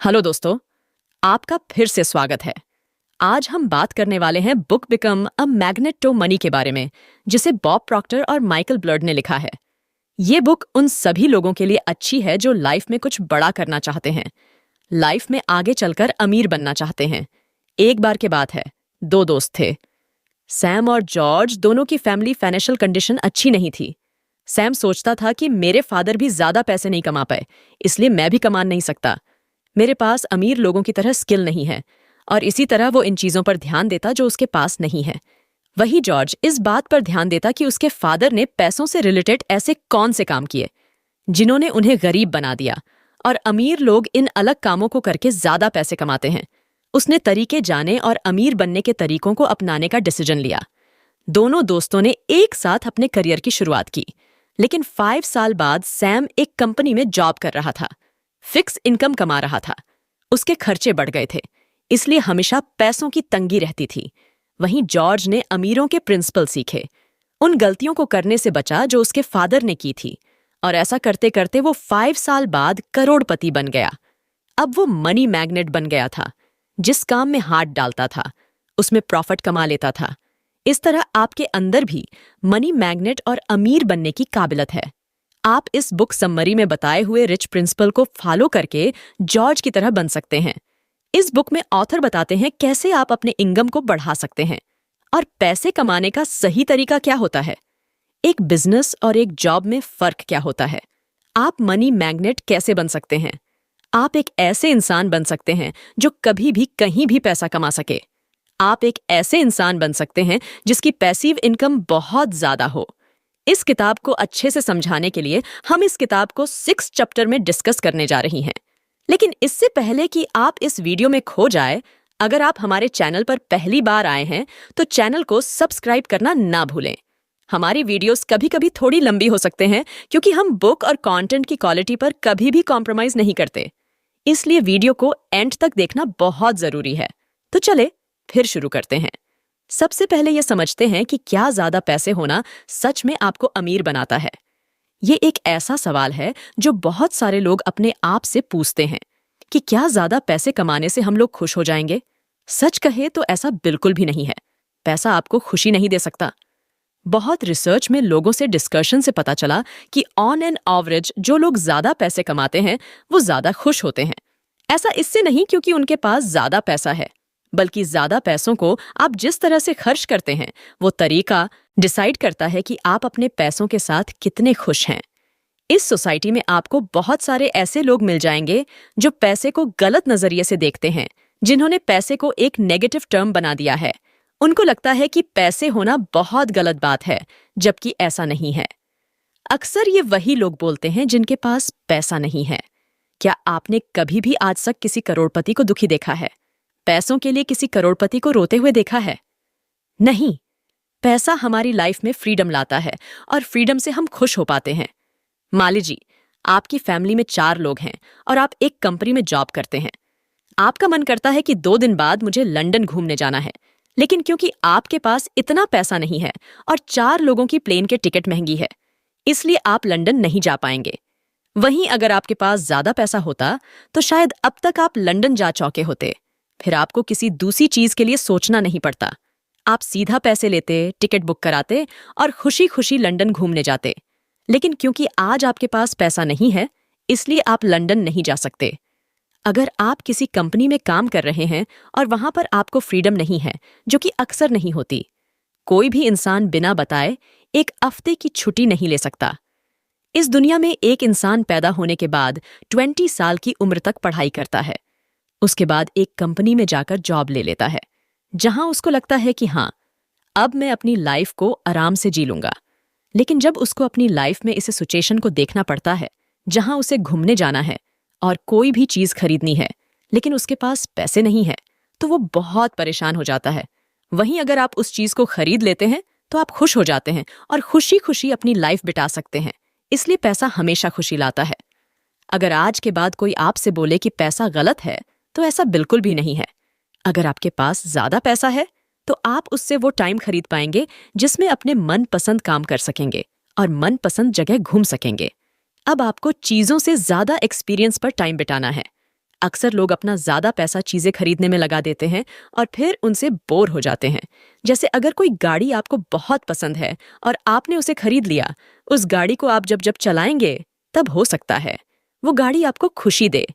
Hello दोस्तों, आपका फिर से स्वागत है। आज हम बात करने वाले हैं book become a magnet to money के बारे में, जिसे बॉब प्रॉक्टर और माइकल ब्लर्ड ने लिखा है। ये बुक उन सभी लोगों के लिए अच्छी है जो लाइफ में कुछ बड़ा करना चाहते हैं, लाइफ में आगे चलकर अमीर बनना चाहते हैं। एक बार की बात है, दो दोस्त थे, सैम और जॉर्ज। दोनों की फैमिली फाइनेंशियल कंडीशन अच्छी नहीं थी। सैम सोचता था कि मेरे फादर भी ज्यादा पैसे नहीं कमा पाए, इसलिए मैं भी कमा नहीं सकता। मेरे पास अमीर लोगों की तरह स्किल नहीं है, और इसी तरह वो इन चीजों पर ध्यान देता जो उसके पास नहीं है। वही जॉर्ज इस बात पर ध्यान देता कि उसके फादर ने पैसों से रिलेटेड ऐसे कौन से काम किए जिन्होंने उन्हें गरीब बना दिया, और अमीर लोग इन अलग कामों को करके ज्यादा पैसे कमाते हैं। उसने तरीके जाने और अमीर बनने के तरीकों को अपनाने का डिसीजन लिया। दोनों दोस्तों ने एक साथ अपने करियर की शुरुआत की, लेकिन 5 साल बाद सैम एक कंपनी में जॉब कर रहा था, फिक्स इनकम कमा रहा था। उसके खर्चे बढ़ गए थे, इसलिए हमेशा पैसों की तंगी रहती थी। वहीं जॉर्ज ने अमीरों के प्रिंसिपल सीखे, उन गलतियों को करने से बचा जो उसके फादर ने की थी, और ऐसा करते करते वो 5 साल बाद करोड़पति बन गया। अब वो मनी मैग्नेट बन गया था। जिस काम में हाथ डालता था उसमें प्रॉफिट कमा लेता था। इस तरह आपके अंदर भी मनी मैग्नेट और अमीर बनने की काबिलियत है। आप इस बुक समरी में बताए हुए रिच प्रिंसिपल को फॉलो करके जॉर्ज की तरह बन सकते हैं। इस बुक में ऑथर बताते हैं कैसे आप अपने इनकम को बढ़ा सकते हैं और पैसे कमाने का सही तरीका क्या होता है। एक बिजनेस और एक जॉब में फर्क क्या होता है। आप मनी मैग्नेट कैसे बन सकते हैं। आप एक ऐसे इंसान बन सकते हैं जो कभी भी कहीं भी पैसा कमा सके। आप एक ऐसे इंसान बन सकते हैं जिसकी पैसिव इनकम बहुत ज्यादा हो। इस किताब को अच्छे से समझाने के लिए हम इस किताब को 6 चैप्टर में डिस्कस करने जा रही हैं। लेकिन इससे पहले कि आप इस वीडियो में खो जाए, अगर आप हमारे चैनल पर पहली बार आए हैं तो चैनल को सब्सक्राइब करना ना भूलें। हमारी वीडियोस कभी कभी थोड़ी लंबी हो सकते हैं क्योंकि हम बुक और कंटेंट की क्वालिटी पर कभी भी कॉम्प्रोमाइज नहीं करते, इसलिए वीडियो को एंड तक देखना बहुत जरूरी है। तो चले फिर शुरू करते हैं। सबसे पहले यह समझते हैं कि क्या ज्यादा पैसे होना सच में आपको अमीर बनाता है। ये एक ऐसा सवाल है जो बहुत सारे लोग अपने आप से पूछते हैं कि क्या ज्यादा पैसे कमाने से हम लोग खुश हो जाएंगे। सच कहे तो ऐसा बिल्कुल भी नहीं है। पैसा आपको खुशी नहीं दे सकता। बहुत रिसर्च में लोगों से डिस्कशन से पता चला कि ऑन एन एवरेज जो लोग ज्यादा पैसे कमाते हैं वो ज्यादा खुश होते हैं। ऐसा इससे नहीं क्योंकि उनके पास ज्यादा पैसा है, बल्कि ज्यादा पैसों को आप जिस तरह से खर्च करते हैं वो तरीका डिसाइड करता है कि आप अपने पैसों के साथ कितने खुश हैं। इस सोसाइटी में आपको बहुत सारे ऐसे लोग मिल जाएंगे जो पैसे को गलत नजरिए से देखते हैं, जिन्होंने पैसे को एक नेगेटिव टर्म बना दिया है। उनको लगता है कि पैसे होना बहुत गलत बात है, जबकि ऐसा नहीं है। अक्सर ये वही लोग बोलते हैं जिनके पास पैसा नहीं है। क्या आपने कभी भी आज तक किसी करोड़पति को दुखी देखा है? पैसों के लिए किसी करोड़पति को रोते हुए देखा है? नहीं। पैसा हमारी लाइफ में फ्रीडम लाता है, और फ्रीडम से हम खुश हो पाते हैं। मान लीजिए आपकी फैमिली में 4 लोग हैं और आप एक कंपनी में जॉब करते हैं। आपका मन करता है कि 2 दिन बाद मुझे लंदन घूमने जाना है, लेकिन क्योंकि आपके पास इतना पैसा नहीं है और 4 लोगों की प्लेन के टिकट महंगी है, इसलिए आप लंदन नहीं जा पाएंगे। वहीं अगर आपके पास ज्यादा पैसा होता तो शायद अब तक आप लंदन जा चौके होते। फिर आपको किसी दूसरी चीज के लिए सोचना नहीं पड़ता। आप सीधा पैसे लेते, टिकट बुक कराते और खुशी खुशी लंदन घूमने जाते। लेकिन क्योंकि आज आपके पास पैसा नहीं है, इसलिए आप लंदन नहीं जा सकते। अगर आप किसी कंपनी में काम कर रहे हैं और वहां पर आपको फ्रीडम नहीं है, जो कि अक्सर नहीं होती, कोई भी इंसान बिना बताए एक हफ्ते की छुट्टी नहीं ले सकता। इस दुनिया में एक इंसान पैदा होने के बाद 20 साल की उम्र तक पढ़ाई करता है। उसके बाद एक कंपनी में जाकर जॉब ले लेता है, जहां उसको लगता है कि हाँ, अब मैं अपनी लाइफ को आराम से जी लूंगा। लेकिन जब उसको अपनी लाइफ में इस सिचुएशन को देखना पड़ता है जहां उसे घूमने जाना है और कोई भी चीज खरीदनी है, लेकिन उसके पास पैसे नहीं है, तो वो बहुत परेशान हो जाता है। वहीं अगर आप उस चीज को खरीद लेते हैं तो आप खुश हो जाते हैं और खुशी खुशी अपनी लाइफ बिता सकते हैं। इसलिए पैसा हमेशा खुशी लाता है। अगर आज के बाद कोई आपसे बोले कि पैसा गलत है, तो ऐसा बिल्कुल भी नहीं है। अगर आपके पास ज्यादा पैसा है तो आप उससे वो टाइम खरीद पाएंगे जिसमें अपने मनपसंद काम कर सकेंगे और मनपसंद जगह घूम सकेंगे। अब आपको चीजों से ज्यादा एक्सपीरियंस पर टाइम बिताना है। अक्सर लोग अपना ज़्यादा पैसा चीज़ें खरीदने में लगा देते हैं और फिर उनसे बोर हो जाते हैं। जैसे अगर कोई गाड़ी आपको बहुत पसंद है और आपने उसे खरीद लिया, उस गाड़ी को आप जब जब चलाएंगे तब हो सकता है वो गाड़ी आपको खुशी दे।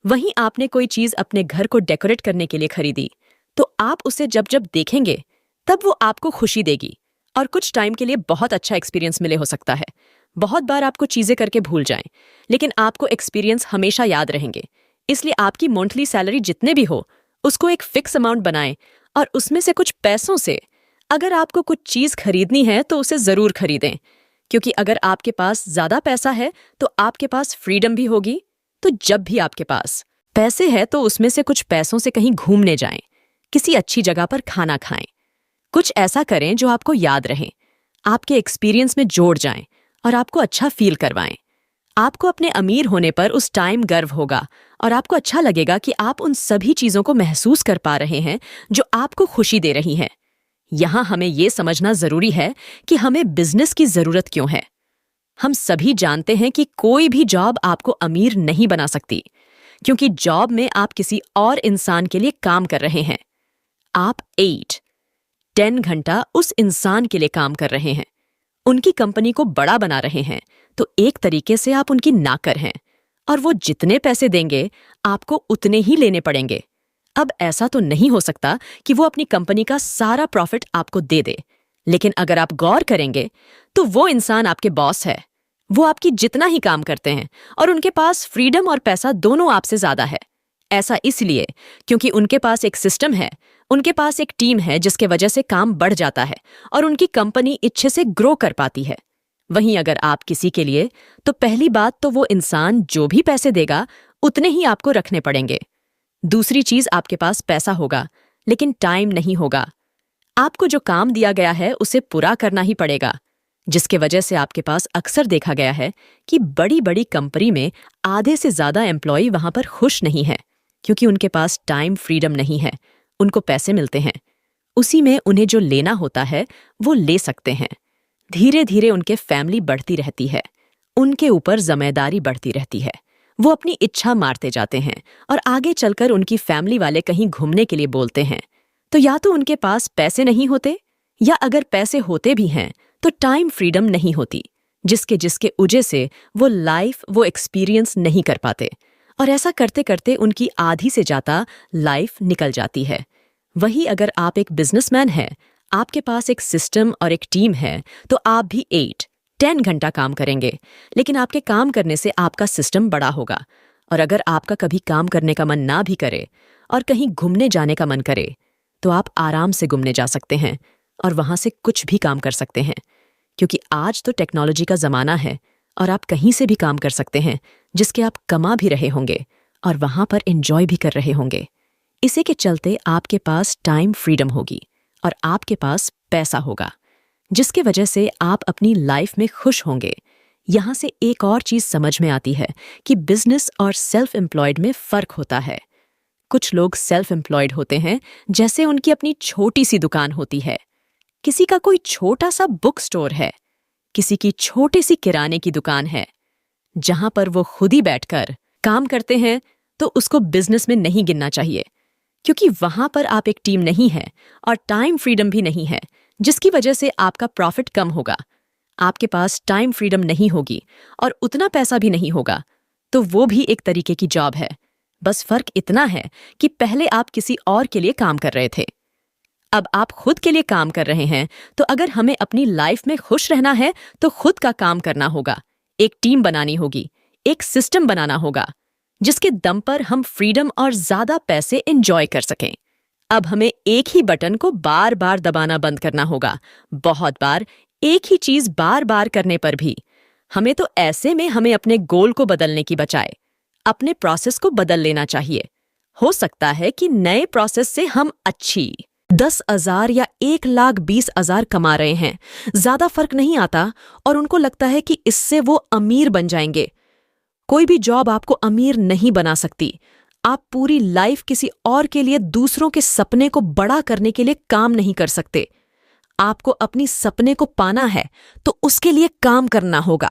वहीं आपने कोई चीज़ अपने घर को डेकोरेट करने के लिए खरीदी, तो आप उसे जब जब देखेंगे तब वो आपको खुशी देगी और कुछ टाइम के लिए बहुत अच्छा एक्सपीरियंस मिले हो सकता है। बहुत बार आपको चीज़ें करके भूल जाएं, लेकिन आपको एक्सपीरियंस हमेशा याद रहेंगे। इसलिए आपकी मंथली सैलरी जितने भी हो, उसको एक फिक्स अमाउंट बनाएं और उसमें से कुछ पैसों से अगर आपको कुछ चीज़ खरीदनी है तो उसे ज़रूर खरीदें, क्योंकि अगर आपके पास ज़्यादा पैसा है तो आपके पास फ्रीडम भी होगी। तो जब भी आपके पास पैसे है तो उसमें से कुछ पैसों से कहीं घूमने जाएं, किसी अच्छी जगह पर खाना खाएं, कुछ ऐसा करें जो आपको याद रहे, आपके एक्सपीरियंस में जोड़ जाएं और आपको अच्छा फील करवाएं। आपको अपने अमीर होने पर उस टाइम गर्व होगा और आपको अच्छा लगेगा कि आप उन सभी चीज़ों को महसूस कर पा रहे हैं जो आपको खुशी दे रही हैं। यहाँ हमें ये समझना ज़रूरी है कि हमें बिजनेस की ज़रूरत क्यों है। हम सभी जानते हैं कि कोई भी जॉब आपको अमीर नहीं बना सकती, क्योंकि जॉब में आप किसी और इंसान के लिए काम कर रहे हैं। आप 10 घंटा उस इंसान के लिए काम कर रहे हैं, उनकी कंपनी को बड़ा बना रहे हैं, तो एक तरीके से आप उनकी नौकर हैं और वो जितने पैसे देंगे आपको उतने ही लेने पड़ेंगे। अब ऐसा तो नहीं हो सकता कि वो अपनी कंपनी का सारा प्रॉफिट आपको दे दे, लेकिन अगर आप गौर करेंगे तो वो इंसान आपके बॉस है। वो आपकी जितना ही काम करते हैं और उनके पास फ्रीडम और पैसा दोनों आपसे ज्यादा है। ऐसा इसलिए क्योंकि उनके पास एक सिस्टम है, उनके पास एक टीम है जिसके वजह से काम बढ़ जाता है और उनकी कंपनी इच्छे से ग्रो कर पाती है। वहीं अगर आप किसी के लिए, तो पहली बात तो वो इंसान जो भी पैसे देगा उतने ही आपको रखने पड़ेंगे। दूसरी चीज, आपके पास पैसा होगा लेकिन टाइम नहीं होगा। आपको जो काम दिया गया है उसे पूरा करना ही पड़ेगा, जिसके वजह से आपके पास अक्सर देखा गया है कि बड़ी बड़ी कंपनी में आधे से ज्यादा एम्प्लॉय वहां पर खुश नहीं है, क्योंकि उनके पास टाइम फ्रीडम नहीं है। उनको पैसे मिलते हैं, उसी में उन्हें जो लेना होता है वो ले सकते हैं। धीरे धीरे उनके फैमिली बढ़ती रहती है, उनके ऊपर जिम्मेदारी बढ़ती रहती है। वो अपनी इच्छा मारते जाते हैं और आगे चलकर उनकी फैमिली वाले कहीं घूमने के लिए बोलते हैं, तो या तो उनके पास पैसे नहीं होते, या अगर पैसे होते भी हैं तो टाइम फ्रीडम नहीं होती, जिसके वजह से वो लाइफ, वो एक्सपीरियंस नहीं कर पाते और ऐसा करते करते उनकी आधी से ज़्यादा लाइफ निकल जाती है। वही अगर आप एक बिजनेसमैन हैं, आपके पास एक सिस्टम और एक टीम है, तो आप भी 10 घंटा काम करेंगे, लेकिन आपके काम करने से आपका सिस्टम बड़ा होगा। और अगर आपका कभी काम करने का मन ना भी करे और कहीं घूमने जाने का मन करे, तो आप आराम से घूमने जा सकते हैं और वहां से कुछ भी काम कर सकते हैं, क्योंकि आज तो टेक्नोलॉजी का ज़माना है और आप कहीं से भी काम कर सकते हैं, जिसके आप कमा भी रहे होंगे और वहां पर एंजॉय भी कर रहे होंगे। इसी के चलते आपके पास टाइम फ्रीडम होगी और आपके पास पैसा होगा, जिसके वजह से आप अपनी लाइफ में खुश होंगे। यहाँ से एक और चीज़ समझ में आती है कि बिजनेस और सेल्फ एम्प्लॉयड में फ़र्क होता है। कुछ लोग सेल्फ एम्प्लॉयड होते हैं, जैसे उनकी अपनी छोटी सी दुकान होती है, किसी का कोई छोटा सा बुक स्टोर है, किसी की छोटी सी किराने की दुकान है, जहां पर वो खुद ही बैठकर काम करते हैं। तो उसको बिजनेस में नहीं गिनना चाहिए, क्योंकि वहां पर आप एक टीम नहीं है और टाइम फ्रीडम भी नहीं है, जिसकी वजह से आपका प्रॉफिट कम होगा। आपके पास टाइम फ्रीडम नहीं होगी और उतना पैसा भी नहीं होगा, तो वो भी एक तरीके की जॉब है। बस फर्क इतना है कि पहले आप किसी और के लिए काम कर रहे थे, अब आप खुद के लिए काम कर रहे हैं। तो अगर हमें अपनी लाइफ में खुश रहना है तो खुद का काम करना होगा, एक टीम बनानी होगी, एक सिस्टम बनाना होगा, जिसके दम पर हम फ्रीडम और ज्यादा पैसे एंजॉय कर सकें। अब हमें एक ही बटन को बार बार दबाना बंद करना होगा, बहुत बार एक ही चीज बार बार करने पर भी। हमें तो ऐसे में हमें अपने गोल को बदलने की बजाय अपने प्रोसेस को बदल लेना चाहिए। हो सकता है कि नए प्रोसेस से हम अच्छी 10,000 या 1,20,000 कमा रहे हैं, ज्यादा फर्क नहीं आता और उनको लगता है कि इससे वो अमीर बन जाएंगे। कोई भी जॉब आपको अमीर नहीं बना सकती। आप पूरी लाइफ किसी और के लिए दूसरों के सपने को बड़ा करने के लिए काम नहीं कर सकते। आपको अपनी सपने को पाना है तो उसके लिए काम करना होगा।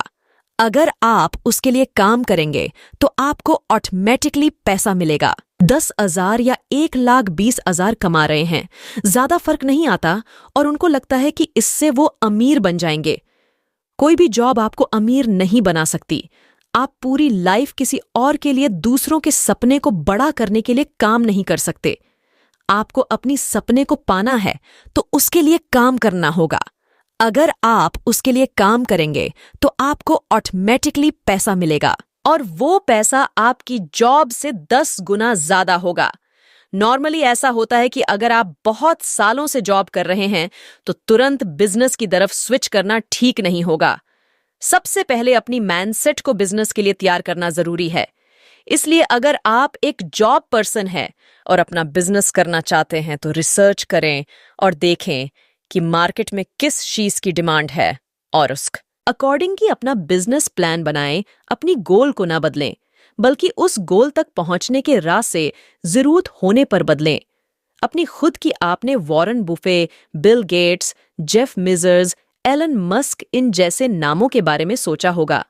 अगर आप उसके लिए काम करेंगे तो आपको ऑटोमेटिकली पैसा मिलेगा। 10,000 या 1,20,000 कमा रहे हैं, ज्यादा फर्क नहीं आता और उनको लगता है कि इससे वो अमीर बन जाएंगे। कोई भी जॉब आपको अमीर नहीं बना सकती। आप पूरी लाइफ किसी और के लिए दूसरों के सपने को बड़ा करने के लिए काम नहीं कर सकते। आपको अपनी सपने को पाना है तो उसके लिए काम करना होगा। अगर आप उसके लिए काम करेंगे तो आपको ऑटोमेटिकली पैसा मिलेगा और वो पैसा आपकी जॉब से 10 गुना ज्यादा होगा। नॉर्मली ऐसा होता है कि अगर आप बहुत सालों से जॉब कर रहे हैं तो तुरंत बिजनेस की तरफ स्विच करना ठीक नहीं होगा। सबसे पहले अपनी माइंडसेट को बिजनेस के लिए तैयार करना जरूरी है। इसलिए अगर आप एक जॉब पर्सन हैं और अपना बिजनेस करना चाहते हैं तो रिसर्च करें और देखें कि मार्केट में किस चीज की डिमांड है और उसके अकॉर्डिंग ही अपना बिजनेस प्लान बनाएं। अपनी गोल को ना बदलें बल्कि उस गोल तक पहुंचने के राह से जरूरत होने पर बदलें। अपनी खुद की आपने Warren Buffett, Bill Gates, Jeff मिजर्स, एलन मस्क इन जैसे नामों के बारे में सोचा होगा।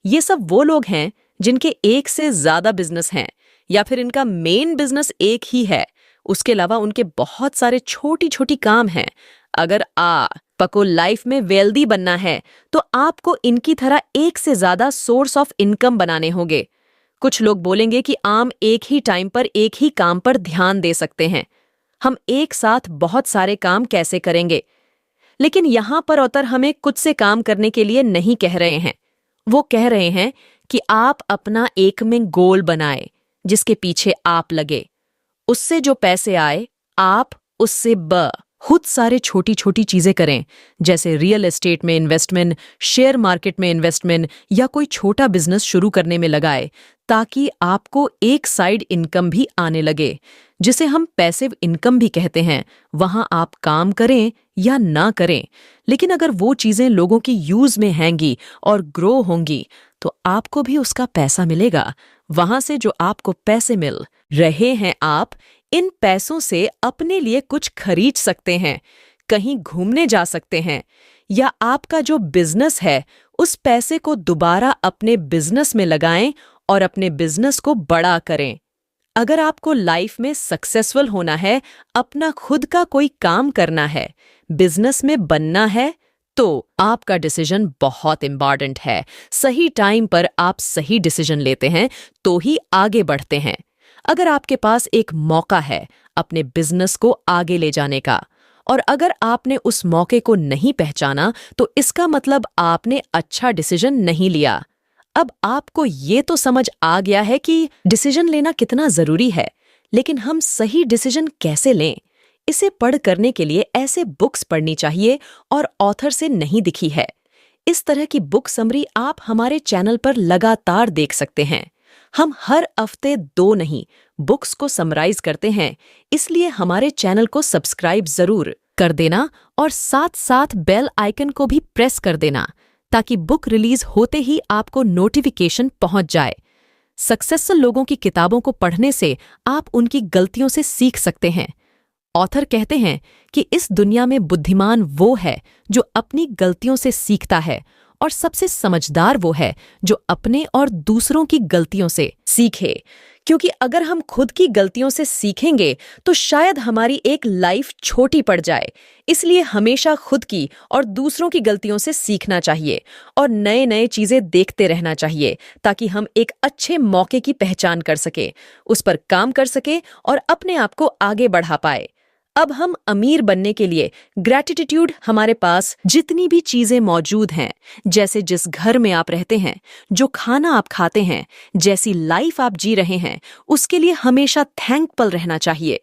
ये सब वो लोग हैं जिनके एक से ज्यादा बिजनेस हैं या फिर इनका मेन बिजनेस एक ही है। उसके अलावा उनके बहुत सारे छोटी छोटी काम हैं। अगर आपको लाइफ में वेल्दी बनना है तो आपको इनकी तरह एक से ज्यादा सोर्स ऑफ इनकम बनाने होंगे। कुछ लोग बोलेंगे कि आम एक ही टाइम पर एक ही काम पर ध्यान दे सकते हैं। हम एक साथ बहुत सारे काम कैसे करेंगे? लेकिन यहां पर ऑथर हमें खुद से काम करने के लिए नहीं कह रहे हैं। वो कह रहे हैं कि आप अपना एक में गोल बनाए जिसके पीछे आप लगे। उससे जो पैसे आए आप उससे खुद सारे छोटी छोटी चीजें करें, जैसे रियल एस्टेट में इन्वेस्टमेंट, शेयर मार्केट में इन्वेस्टमेंट या कोई छोटा बिजनेस शुरू करने में लगाए, ताकि आपको एक साइड इनकम भी आने लगे, जिसे हम पैसिव इनकम भी कहते हैं। वहां आप काम करें या ना करें, लेकिन अगर वो चीजें लोगों की यूज में हैंगी और ग्रो होंगी तो आपको भी उसका पैसा मिलेगा। वहां से जो आपको पैसे मिल रहे हैं, आप इन पैसों से अपने लिए कुछ खरीद सकते हैं, कहीं घूमने जा सकते हैं, या आपका जो बिजनेस है उस पैसे को दोबारा अपने बिजनेस में लगाएं और अपने बिजनेस को बड़ा करें। अगर आपको लाइफ में सक्सेसफुल होना है, अपना खुद का कोई काम करना है, बिजनेस में बनना है, तो आपका डिसीजन बहुत इंपॉर्टेंट है। सही टाइम पर आप सही डिसीजन लेते हैं तो ही आगे बढ़ते हैं। अगर आपके पास एक मौका है अपने बिजनेस को आगे ले जाने का और अगर आपने उस मौके को नहीं पहचाना तो इसका मतलब आपने अच्छा डिसीजन नहीं लिया। अब आपको ये तो समझ आ गया है कि डिसीजन लेना कितना जरूरी है, लेकिन हम सही डिसीजन कैसे लें? इसे पढ़ करने के लिए ऐसे बुक्स पढ़नी चाहिए और ऑथर से नहीं दिखी है। इस तरह की बुक समरी आप हमारे चैनल पर लगातार देख सकते हैं। हम हर हफ्ते 2 नहीं बुक्स को समराइज करते हैं, इसलिए हमारे चैनल को सब्सक्राइब जरूर कर देना और साथ साथ बेल आइकन को भी प्रेस कर देना ताकि बुक रिलीज होते ही आपको नोटिफिकेशन पहुंच जाए। सक्सेसफुल लोगों की किताबों को पढ़ने से आप उनकी गलतियों से सीख सकते हैं। ऑथर कहते हैं कि इस दुनिया में बुद्धिमान वो है जो अपनी गलतियों से सीखता है और सबसे समझदार वो है जो अपने और दूसरों की गलतियों से सीखे, क्योंकि अगर हम खुद की गलतियों से सीखेंगे तो शायद हमारी एक लाइफ छोटी पड़ जाए। इसलिए हमेशा खुद की और दूसरों की गलतियों से सीखना चाहिए और नए नए चीजें देखते रहना चाहिए ताकि हम एक अच्छे मौके की पहचान कर सके, उस पर काम कर सके और अपने आप को आगे बढ़ा पाए। अब हम अमीर बनने के लिए ग्रैटिट्यूड हमारे पास जितनी भी चीजें मौजूद हैं, जैसे जिस घर में आप रहते हैं, जो खाना आप खाते हैं, जैसी लाइफ आप जी रहे हैं, उसके लिए हमेशा थैंकफुल रहना चाहिए।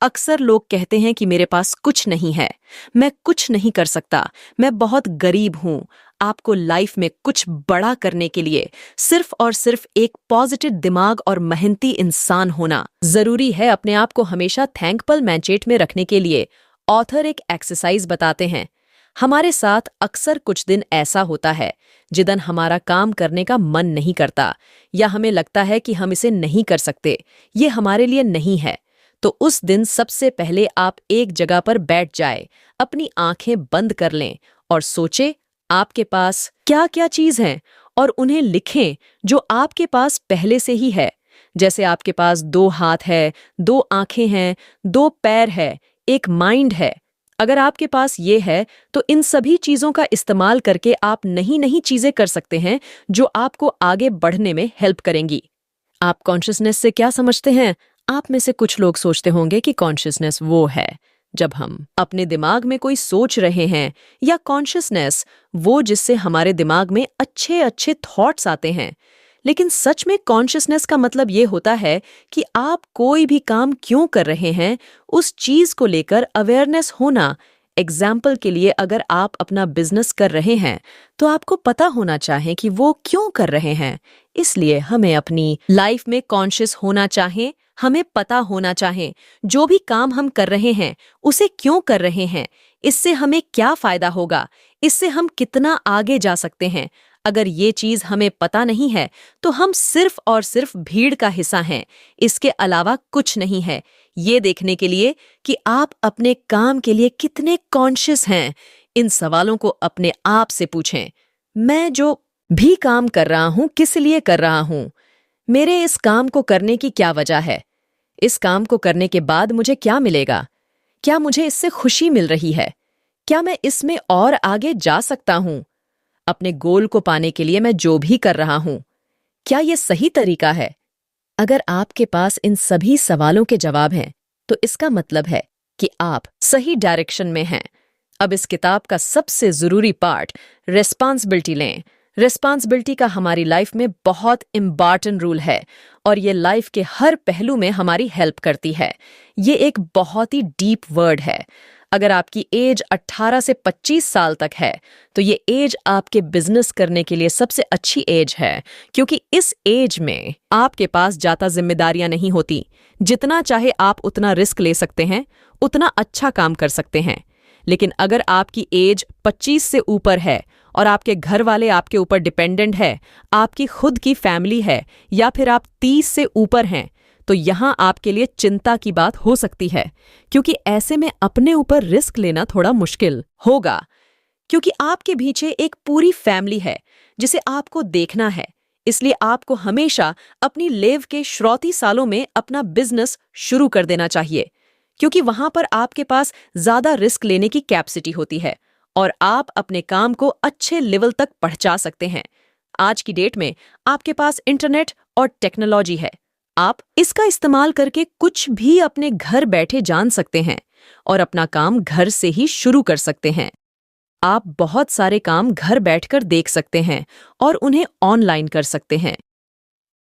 अक्सर लोग कहते हैं कि मेरे पास कुछ नहीं है, मैं कुछ नहीं कर सकता, मैं बहुत गरीब हूं। आपको लाइफ में कुछ बड़ा करने के लिए सिर्फ और सिर्फ एक पॉजिटिव दिमाग और मेहनती इंसान होना जरूरी है। अपने आप को हमेशा थैंकफुल माइंडसेट में रखने के लिए ऑथर एक एक्सरसाइज बताते हैं। हमारे साथ अक्सर कुछ दिन ऐसा होता है जिदन हमारा काम करने का मन नहीं करता या हमें लगता है कि हम इसे नहीं कर सकते, ये हमारे लिए नहीं है। तो उस दिन सबसे पहले आप एक जगह पर बैठ जाए, अपनी आंखें बंद कर लें और सोचे आपके पास क्या क्या चीज हैं और उन्हें लिखें जो आपके पास पहले से ही है। जैसे आपके पास 2 हाथ है, 2 आंखें हैं, 2 पैर है, एक माइंड है। अगर आपके पास ये है तो इन सभी चीजों का इस्तेमाल करके आप नई नई चीजें कर सकते हैं जो आपको आगे बढ़ने में हेल्प करेंगी। आप कॉन्शियसनेस से क्या समझते हैं? आप में से कुछ लोग सोचते होंगे कि कॉन्शियसनेस वो है जब हम अपने दिमाग में कोई सोच रहे हैं, या कॉन्शियसनेस वो जिससे हमारे दिमाग में अच्छे अच्छे थॉट्स आते हैं। लेकिन सच में कॉन्शियसनेस का मतलब ये होता है कि आप कोई भी काम क्यों कर रहे हैं, उस चीज को लेकर अवेयरनेस होना। एग्जाम्पल के लिए, अगर आप अपना बिजनेस कर रहे हैं तो आपको पता होना चाहिए कि वो क्यों कर रहे हैं। इसलिए हमें अपनी लाइफ में कॉन्शियस होना चाहिए। हमें पता होना चाहिए जो भी काम हम कर रहे हैं उसे क्यों कर रहे हैं, इससे हमें क्या फायदा होगा, इससे हम कितना आगे जा सकते हैं। अगर ये चीज हमें पता नहीं है तो हम सिर्फ और सिर्फ भीड़ का हिस्सा हैं, इसके अलावा कुछ नहीं है। ये देखने के लिए कि आप अपने काम के लिए कितने कॉन्शियस हैं, इन सवालों को अपने आप से पूछें। मैं जो भी काम कर रहा हूं किस लिए कर रहा हूं? मेरे इस काम को करने की क्या वजह है? इस काम को करने के बाद मुझे क्या मिलेगा? क्या मुझे इससे खुशी मिल रही है? क्या मैं इसमें और आगे जा सकता हूं? अपने गोल को पाने के लिए मैं जो भी कर रहा हूं, क्या यह सही तरीका है? अगर आपके पास इन सभी सवालों के जवाब हैं तो इसका मतलब है कि आप सही डायरेक्शन में हैं। अब इस किताब का सबसे जरूरी पार्ट, रिस्पॉन्सिबिलिटी लें। रिस्पॉन्सिबिलिटी का हमारी लाइफ में बहुत इम्पॉर्टेंट रूल है और ये लाइफ के हर पहलू में हमारी हेल्प करती है। ये एक बहुत ही डीप वर्ड है। अगर आपकी एज 18 से 25 साल तक है तो ये एज आपके बिजनेस करने के लिए सबसे अच्छी एज है, क्योंकि इस एज में आपके पास ज्यादा जिम्मेदारियां नहीं होती। जितना चाहे आप उतना रिस्क ले सकते हैं, उतना अच्छा काम कर सकते हैं। लेकिन अगर आपकी एज 25 से ऊपर है और आपके घर वाले आपके ऊपर डिपेंडेंट है, आपकी खुद की फैमिली है, या फिर आप 30 से ऊपर हैं, तो यहां आपके लिए चिंता की बात हो सकती है, क्योंकि ऐसे में अपने ऊपर रिस्क लेना थोड़ा मुश्किल होगा, क्योंकि आपके पीछे एक पूरी फैमिली है जिसे आपको देखना है। इसलिए आपको हमेशा अपनी लेव के शुरुआती सालों में अपना बिजनेस शुरू कर देना चाहिए, क्योंकि वहां पर आपके पास ज्यादा रिस्क लेने की कैपेसिटी होती है और आप अपने काम को अच्छे लेवल तक पहुंचा सकते हैं। आज की डेट में आपके पास इंटरनेट और टेक्नोलॉजी है। आप इसका इस्तेमाल करके कुछ भी अपने घर बैठे जान सकते हैं और अपना काम घर से ही शुरू कर सकते हैं। आप बहुत सारे काम घर बैठकर देख सकते हैं और उन्हें ऑनलाइन कर सकते हैं।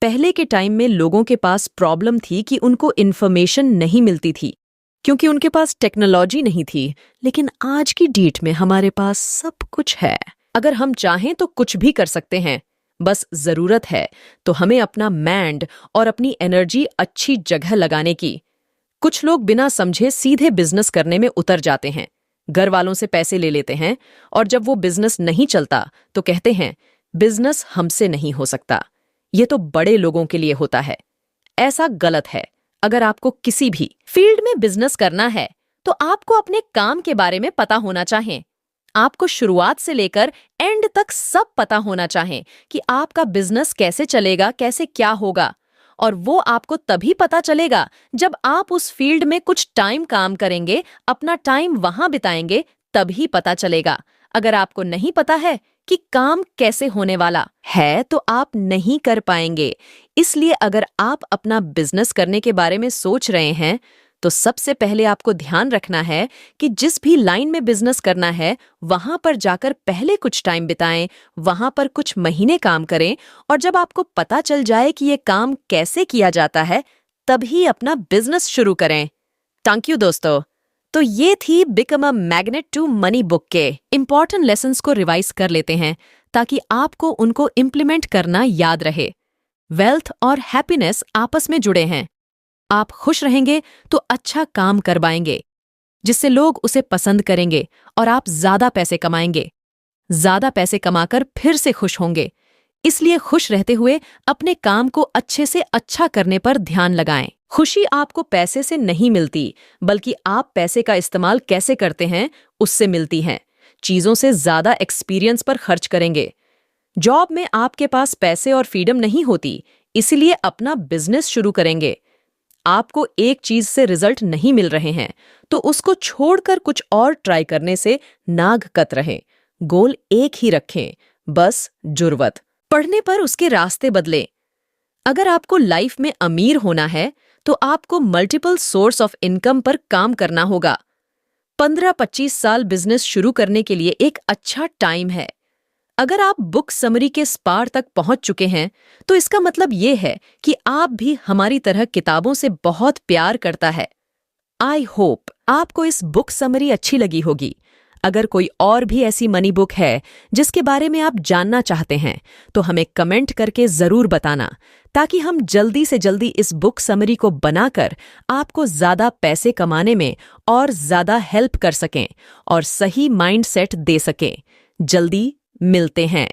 पहले के टाइम में लोगों के पास प्रॉब्लम थी कि उनको इन्फॉर्मेशन नहीं मिलती थी, क्योंकि उनके पास टेक्नोलॉजी नहीं थी। लेकिन आज की डेट में हमारे पास सब कुछ है। अगर हम चाहें तो कुछ भी कर सकते हैं। बस जरूरत है तो हमें अपना माइंड और अपनी एनर्जी अच्छी जगह लगाने की। कुछ लोग बिना समझे सीधे बिजनेस करने में उतर जाते हैं। घर वालों से पैसे ले लेते हैं और जब वो बिजनेस नहीं चलता तो कहते हैं बिजनेस हमसे नहीं हो सकता, ये तो बड़े लोगों के लिए होता है। ऐसा गलत है। अगर आपको किसी भी फील्ड में बिजनेस करना है तो आपको अपने काम के बारे में पता होना चाहिए। आपको शुरुआत से लेकर एंड तक सब पता होना चाहिए कि आपका बिजनेस कैसे चलेगा, कैसे क्या होगा। और वो आपको तभी पता चलेगा जब आप उस फील्ड में कुछ टाइम काम करेंगे, अपना टाइम वहां बिताएंगे, तभी पता चलेगा। अगर आपको नहीं पता है कि काम कैसे होने वाला है तो आप नहीं कर पाएंगे। इसलिए अगर आप अपना बिजनेस करने के बारे में सोच रहे हैं तो सबसे पहले आपको ध्यान रखना है कि जिस भी लाइन में बिजनेस करना है वहां पर जाकर पहले कुछ टाइम बिताएं, वहां पर कुछ महीने काम करें, और जब आपको पता चल जाए कि ये काम कैसे किया जाता है तभी अपना बिजनेस शुरू करें। थैंक यू दोस्तों। तो ये थी become a magnet to money book के इंपॉर्टेंट लेसन्स को रिवाइज कर लेते हैं ताकि आपको उनको इम्प्लीमेंट करना याद रहे। वेल्थ और हैप्पीनेस आपस में जुड़े हैं। आप खुश रहेंगे तो अच्छा काम कर पाएंगे, जिससे लोग उसे पसंद करेंगे और आप ज्यादा पैसे कमाएंगे। ज्यादा पैसे कमाकर फिर से खुश होंगे। इसलिए खुश रहते हुए अपने काम को अच्छे से अच्छा करने पर ध्यान लगाएं। खुशी आपको पैसे से नहीं मिलती, बल्कि आप पैसे का इस्तेमाल कैसे करते हैं उससे मिलती है। चीजों से ज्यादा एक्सपीरियंस पर खर्च करेंगे जॉब में आपके पास पैसे और फ्रीडम नहीं होती, इसलिए अपना बिजनेस शुरू करेंगे। आपको एक चीज से रिजल्ट नहीं मिल रहे हैं तो उसको छोड़कर कुछ और ट्राई करने से नाग कत रहे। गोल एक ही रखें, बस जुर्वत। पढ़ने पर उसके रास्ते बदले। अगर आपको लाइफ में अमीर होना है तो आपको मल्टीपल सोर्स ऑफ इनकम पर काम करना होगा। 15-25 साल बिजनेस शुरू करने के लिए एक अच्छा टाइम है। अगर आप बुक समरी के पार तक पहुंच चुके हैं तो इसका मतलब ये है कि आप भी हमारी तरह किताबों से बहुत प्यार करता है। आई होप आपको इस बुक समरी अच्छी लगी होगी। अगर कोई और भी ऐसी मनी बुक है जिसके बारे में आप जानना चाहते हैं तो हमें कमेंट करके जरूर बताना, ताकि हम जल्दी से जल्दी इस बुक समरी को बनाकर आपको ज्यादा पैसे कमाने में और ज्यादा हेल्प कर सकें और सही माइंडसेट दे सकें। जल्दी मिलते हैं।